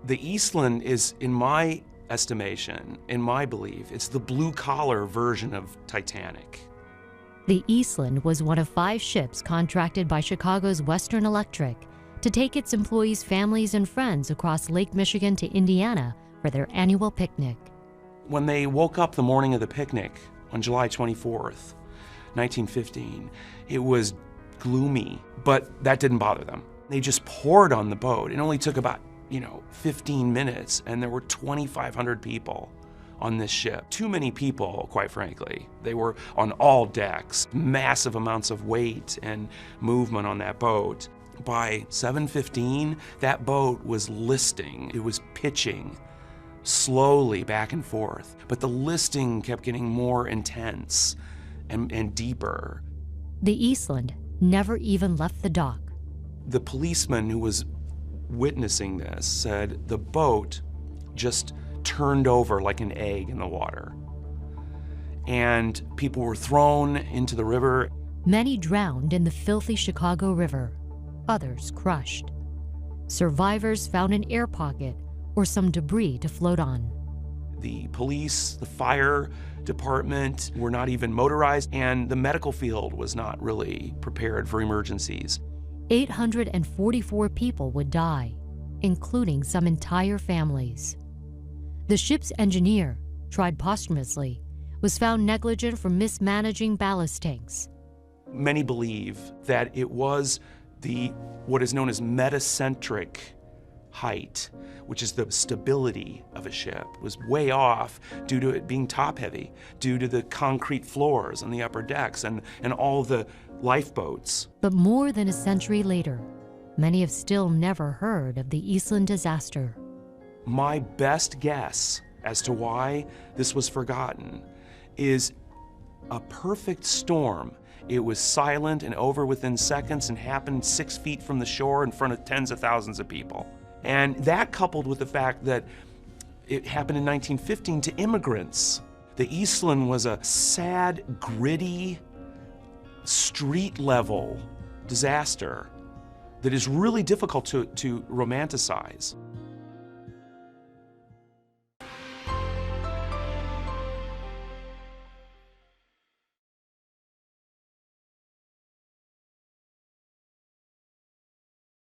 The Eastland is, in my estimation, in my belief, it's the blue-collar version of Titanic. The Eastland was one of 5 ships contracted by Chicago's Western Electric to take its employees' families and friends across Lake Michigan to Indiana for their annual picnic. When they woke up the morning of the picnic on July 24th, 1915, it was gloomy, but that didn't bother them. They just poured on the boat. It only took about 15 minutes, and there were 2,500 people on this ship. Too many people, quite frankly. They were on all decks, massive amounts of weight and movement on that boat. By 7:15, that boat was listing. It was pitching slowly back and forth, but the listing kept getting more intense and deeper. The Eastland never even left the dock. The policeman who was witnessing this said the boat just turned over like an egg in the water, and people were thrown into the river. Many drowned in the filthy Chicago River, others crushed. Survivors found an air pocket or some debris to float on. The police, the fire department were not even motorized, and the medical field was not really prepared for emergencies. 844 people would die, including some entire families. The ship's engineer, tried posthumously, was found negligent for mismanaging ballast tanks. Many believe that it was what is known as metacentric height, which is the stability of a ship, was way off due to it being top-heavy, due to the concrete floors on the upper decks and all the lifeboats. But more than a century later, many have still never heard of the Eastland Disaster. My best guess as to why this was forgotten is a perfect storm. It was silent and over within seconds and happened 6 feet from the shore in front of tens of thousands of people. And that, coupled with the fact that it happened in 1915 to immigrants. The Eastland was a sad, gritty, street-level disaster that is really difficult to romanticize.